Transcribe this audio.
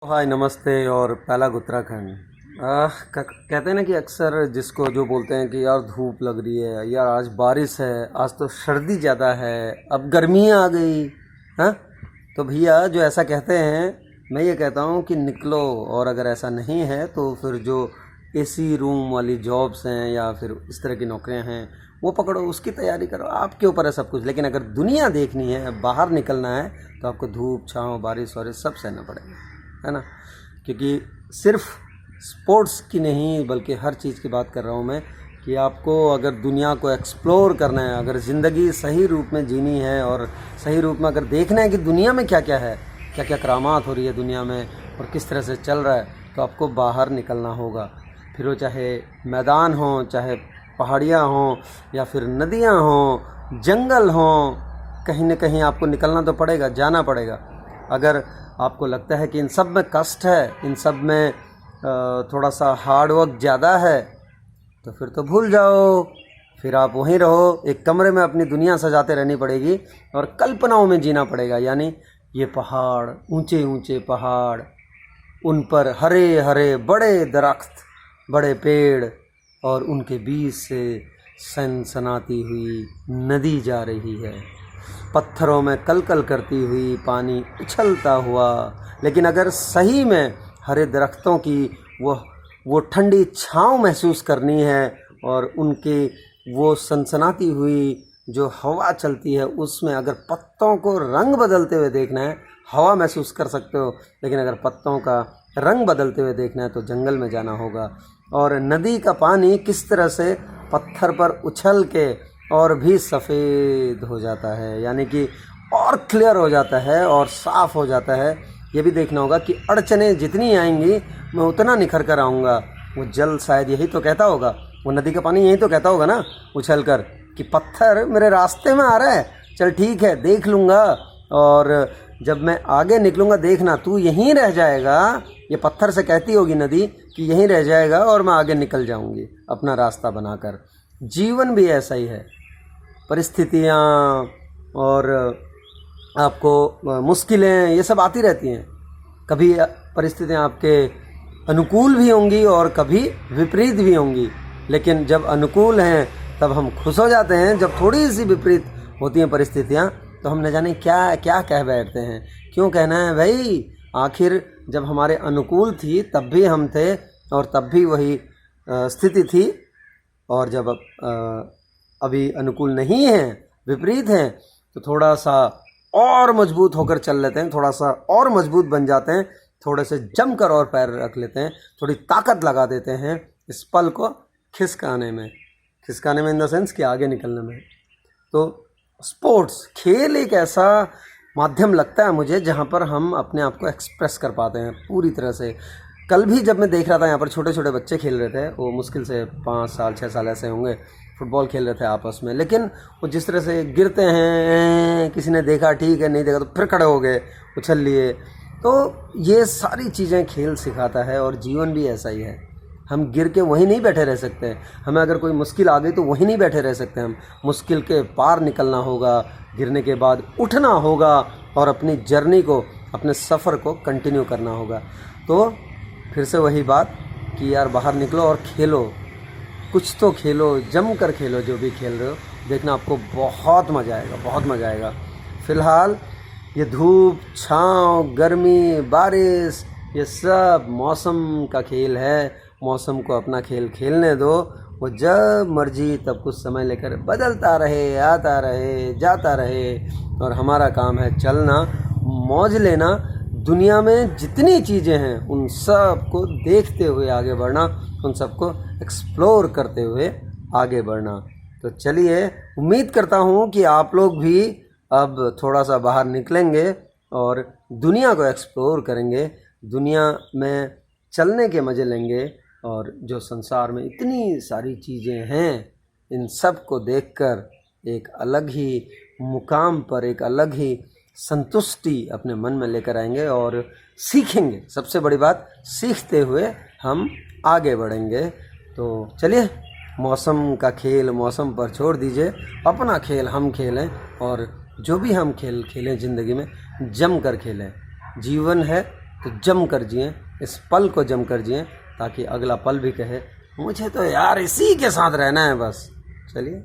हाय नमस्ते और पहला उत्तराखंड। कहते हैं ना कि अक्सर जिसको जो बोलते हैं कि यार धूप लग रही है, यार आज बारिश है, आज तो सर्दी ज़्यादा है, अब गर्मी आ गई। हाँ, तो भैया जो ऐसा कहते हैं, मैं ये कहता हूँ कि निकलो, और अगर ऐसा नहीं है तो फिर जो एसी रूम वाली जॉब्स हैं या फिर इस तरह की नौकरियाँ हैं वो पकड़ो, उसकी तैयारी करो। आपके ऊपर है सब कुछ। लेकिन अगर दुनिया देखनी है, बाहर निकलना है, तो आपको धूप छाँव बारिश और सब सहना पड़ेगा, है ना। क्योंकि सिर्फ स्पोर्ट्स की नहीं बल्कि हर चीज़ की बात कर रहा हूँ मैं, कि आपको अगर दुनिया को एक्सप्लोर करना है, अगर ज़िंदगी सही रूप में जीनी है और सही रूप में अगर देखना है कि दुनिया में क्या क्या है, क्या क्या करामात हो रही है दुनिया में और किस तरह से चल रहा है, तो आपको बाहर निकलना होगा। फिर वो चाहे मैदान हो, चाहे पहाड़ियाँ हों, या फिर नदियाँ हों, जंगल हों, कहीं ना कहीं आपको निकलना तो पड़ेगा, जाना पड़ेगा। अगर आपको लगता है कि इन सब में कष्ट है, इन सब में थोड़ा सा हार्ड वर्क ज़्यादा है, तो फिर तो भूल जाओ, फिर आप वहीं रहो, एक कमरे में अपनी दुनिया सजाते रहनी पड़ेगी और कल्पनाओं में जीना पड़ेगा। यानी ये पहाड़, ऊंचे ऊंचे पहाड़, उन पर हरे हरे बड़े दरख्त, बड़े पेड़, और उनके बीच से सनसनाती हुई नदी जा रही है, पत्थरों में कलकल करती हुई पानी उछलता हुआ। लेकिन अगर सही में हरे दरख्तों की वो ठंडी छाँव महसूस करनी है और उनके वो सनसनाती हुई जो हवा चलती है उसमें अगर पत्तों को रंग बदलते हुए देखना है, हवा महसूस कर सकते हो। लेकिन अगर पत्तों का रंग बदलते हुए देखना है तो जंगल में जाना होगा। और नदी का पानी किस तरह से पत्थर पर उछल के और भी सफ़ेद हो जाता है, यानी कि और क्लियर हो जाता है और साफ़ हो जाता है, ये भी देखना होगा कि अड़चनें जितनी आएंगी मैं उतना निखर कर आऊँगा। वो जल शायद यही तो कहता होगा, वो नदी का पानी यही तो कहता होगा ना उछल कर, कि पत्थर मेरे रास्ते में आ रहा है, चल ठीक है देख लूँगा, और जब मैं आगे निकलूँगा देखना तू यहीं रह जाएगा। ये पत्थर से कहती होगी नदी कि यहीं रह जाएगा और मैं आगे निकल जाऊँगी अपना रास्ता बनाकर। जीवन भी ऐसा ही है, परिस्थितियाँ और आपको मुश्किलें ये सब आती रहती हैं। कभी परिस्थितियाँ आपके अनुकूल भी होंगी और कभी विपरीत भी होंगी। लेकिन जब अनुकूल हैं तब हम खुश हो जाते हैं, जब थोड़ी सी विपरीत होती हैं परिस्थितियाँ तो हम न जाने क्या क्या कह बैठते हैं। क्यों कहना है भाई, आखिर जब हमारे अनुकूल थी तब भी हम थे और तब भी वही स्थिति थी, और जब अभी अनुकूल नहीं है, विपरीत हैं, तो थोड़ा सा और मजबूत होकर चल लेते हैं, थोड़ा सा और मजबूत बन जाते हैं, थोड़े से जमकर और पैर रख लेते हैं, थोड़ी ताकत लगा देते हैं इस पल को खिसकाने में इन द सेंस कि आगे निकलने में। तो स्पोर्ट्स खेल एक ऐसा माध्यम लगता है मुझे जहाँ पर हम अपने आप को एक्सप्रेस कर पाते हैं पूरी तरह से। कल भी जब मैं देख रहा था यहाँ पर छोटे छोटे बच्चे खेल रहे थे, वो मुश्किल से 5 साल 6 साल ऐसे होंगे, फुटबॉल खेल रहे थे आपस में। लेकिन वो जिस तरह से गिरते हैं, किसी ने देखा ठीक है, नहीं देखा तो फिर खड़े हो गए, उछल लिए। तो ये सारी चीज़ें खेल सिखाता है और जीवन भी ऐसा ही है। हम गिर के वहीं नहीं बैठे रह सकते, हमें अगर कोई मुश्किल आ गई तो वहीं नहीं बैठे रह सकते, हम मुश्किल के पार निकलना होगा, गिरने के बाद उठना होगा और अपनी जर्नी को, अपने सफ़र को कंटिन्यू करना होगा। तो फिर से वही बात कि यार बाहर निकलो और खेलो, कुछ तो खेलो, जम कर खेलो, जो भी खेल रहे हो, देखना आपको बहुत मज़ा आएगा, बहुत मज़ा आएगा। फ़िलहाल ये धूप छाँव गर्मी बारिश ये सब मौसम का खेल है। मौसम को अपना खेल खेलने दो, वो जब मर्जी तब कुछ समय लेकर बदलता रहे, आता रहे, जाता रहे, और हमारा काम है चलना, मौज लेना, दुनिया में जितनी चीज़ें हैं उन सब को देखते हुए आगे बढ़ना, उन सबको एक्सप्लोर करते हुए आगे बढ़ना। तो चलिए, उम्मीद करता हूँ कि आप लोग भी अब थोड़ा सा बाहर निकलेंगे और दुनिया को एक्सप्लोर करेंगे, दुनिया में चलने के मज़े लेंगे, और जो संसार में इतनी सारी चीज़ें हैं इन सब को देखकर एक अलग ही मुकाम पर, एक अलग ही संतुष्टि अपने मन में लेकर आएंगे और सीखेंगे। सबसे बड़ी बात, सीखते हुए हम आगे बढ़ेंगे। तो चलिए, मौसम का खेल मौसम पर छोड़ दीजिए, अपना खेल हम खेलें, और जो भी हम खेल खेलें ज़िंदगी में जम कर खेलें। जीवन है तो जम कर जिए, इस पल को जम कर जिए, ताकि अगला पल भी कहे मुझे तो यार इसी के साथ रहना है बस। चलिए।